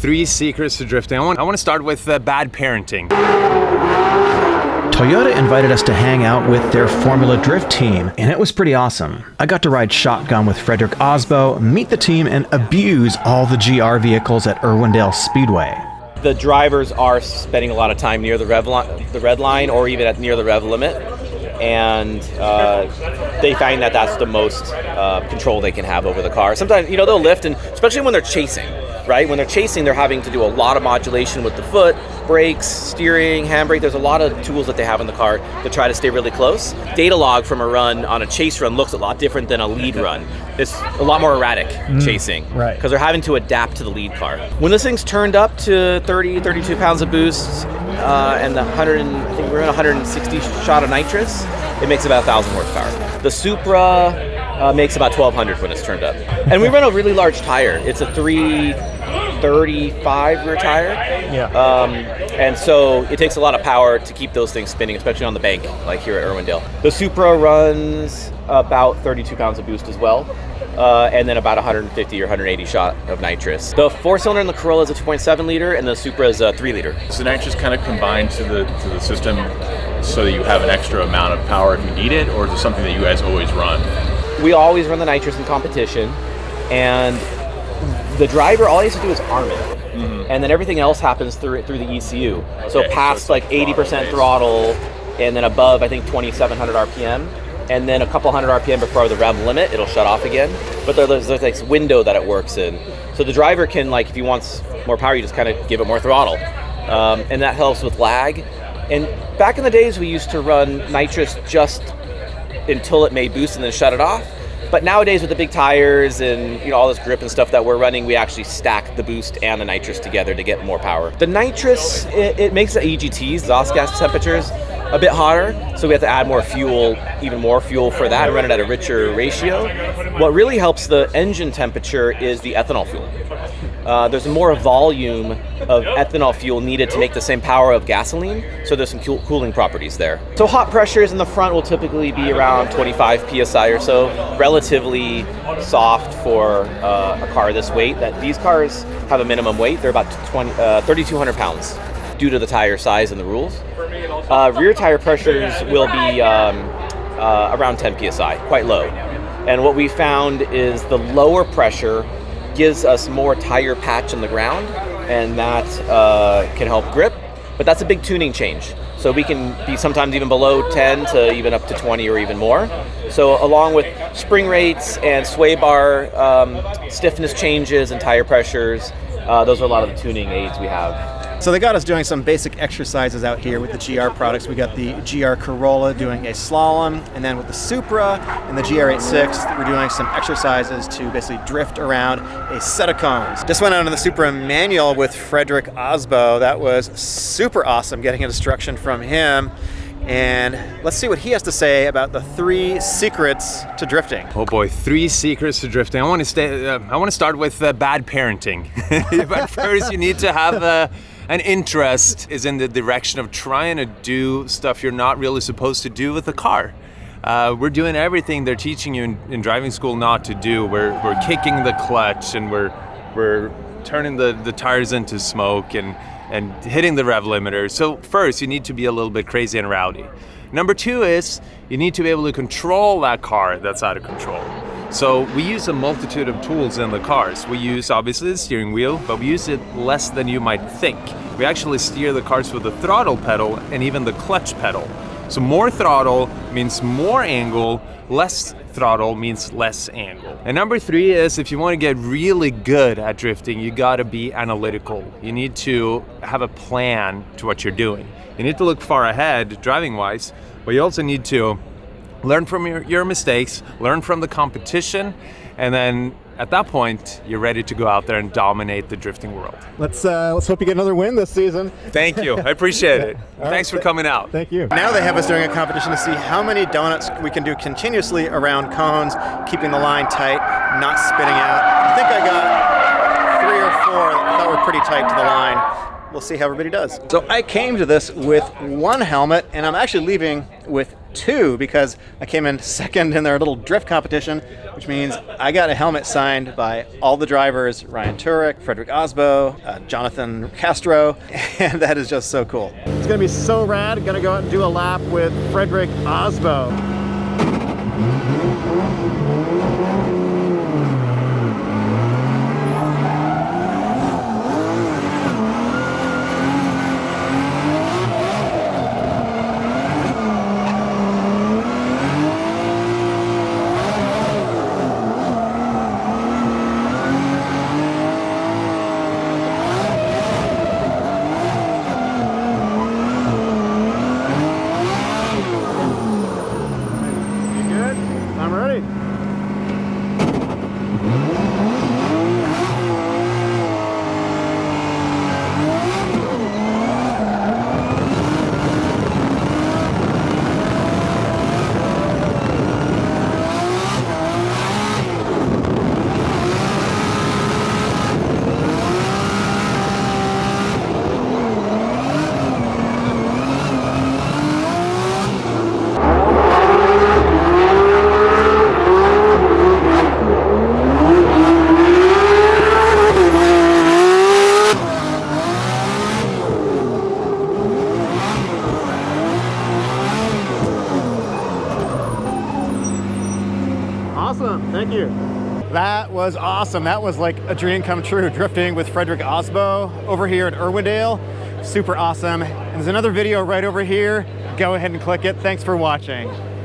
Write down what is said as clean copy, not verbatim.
3 secrets to drifting. I want to start with bad parenting. Toyota invited us to hang out with their Formula Drift team, and it was pretty awesome. I got to ride shotgun with Freddy Aasbo, meet the team, and abuse all the GR vehicles at Irwindale Speedway. The drivers are spending a lot of time near the red line or even near the rev limit, and they find that that's the most control they can have over the car. Sometimes, they'll lift, and especially when they're chasing, right? When they're chasing, they're having to do a lot of modulation with the foot, brakes, steering, handbrake. There's a lot of tools that they have in the car to try to stay really close. Data log from a run on a chase run looks a lot different than a lead run. It's a lot more erratic chasing, right? Because they're having to adapt to the lead car. When this thing's turned up to 32 pounds of boost and I think we're in 160 shot of nitrous, it makes about 1,000 horsepower. The Supra makes about 1,200 when it's turned up. And we run a really large tire. It's a 335 rear tire. Yeah. And so it takes a lot of power to keep those things spinning, especially on the bank, like here at Irwindale. The Supra runs about 32 pounds of boost as well. And then about 150 or 180 shot of nitrous. The 4-cylinder in the Corolla is a 2.7 liter, and the Supra is a 3 liter. So nitrous kind of combined to the system so that you have an extra amount of power if you need it, or is it something that you guys always run? We always run the nitrous in competition, and the driver, all he has to do is arm it. And then everything else happens through the ECU. Okay, so past like 80% throttle, and then above, I think, 2,700 RPM. And then a couple hundred RPM before the rev limit, it'll shut off again. But there's this window that it works in. So the driver can, if he wants more power, you just kind of give it more throttle. And that helps with lag. And back in the days, we used to run nitrous just until it made boost and then shut it off. But nowadays, with the big tires and all this grip and stuff that we're running, we actually stack the boost and the nitrous together to get more power. The nitrous, it makes the EGTs, exhaust gas temperatures, a bit hotter, so we have to add more fuel, even more fuel for that, and run it at a richer ratio. What really helps the engine temperature is the ethanol fuel. There's more volume of ethanol fuel needed to make the same power of gasoline, so there's some cooling properties there. So hot pressures in the front will typically be around 25 psi or so, relatively soft for a car this weight. These cars have a minimum weight. They're about 3,200 pounds due to the tire size and the rules. Rear tire pressures will be around 10 psi, quite low. And what we found is the lower pressure gives us more tire patch in the ground, and that can help grip. But that's a big tuning change. So we can be sometimes even below 10 to even up to 20 or even more. So along with spring rates and sway bar stiffness changes and tire pressures, those are a lot of the tuning aids we have. So they got us doing some basic exercises out here with the GR products. We got the GR Corolla doing a slalom, and then with the Supra and the GR86, we're doing some exercises to basically drift around a set of cones. Just went out on the Supra manual with Freddy Aasbo. That was super awesome, getting instruction from him. And let's see what he has to say about the 3 secrets to drifting. Oh boy, 3 secrets to drifting. I want to start with bad parenting. But first, you need to have an interest is in the direction of trying to do stuff you're not really supposed to do with the car. We're doing everything they're teaching you in driving school not to do. We're kicking the clutch, and we're turning the tires into smoke and hitting the rev limiter. So first, you need to be a little bit crazy and rowdy. Number 2 is you need to be able to control that car that's out of control. So we use a multitude of tools in the cars. We use obviously the steering wheel, but we use it less than you might think. We actually steer the cars with the throttle pedal and even the clutch pedal. So more throttle means more angle, less throttle means less angle. And number 3 is if you want to get really good at drifting, you gotta be analytical. You need to have a plan to what you're doing. You need to look far ahead driving wise, but you also need to learn from your mistakes, learn from the competition, and then at that point, you're ready to go out there and dominate the drifting world. Let's hope you get another win this season. Thank you, I appreciate it. Thanks for coming out. Thank you. Now they have us doing a competition to see how many donuts we can do continuously around cones, keeping the line tight, not spinning out. I think I got 3 or 4 that I thought were pretty tight to the line. we'll see how everybody does. So I came to this with one helmet, and I'm actually leaving with two because I came in second in their little drift competition, which means I got a helmet signed by all the drivers, Ryan Turek, Freddy Aasbo, Jonathan Castro, and that is just so cool. It's gonna be so rad. Gonna go out and do a lap with Freddy Aasbo. I'm ready. Awesome, thank you. That was awesome. That was like a dream come true, drifting with Freddy Aasbo over here at Irwindale. Super awesome. And there's another video right over here. Go ahead and click it. Thanks for watching.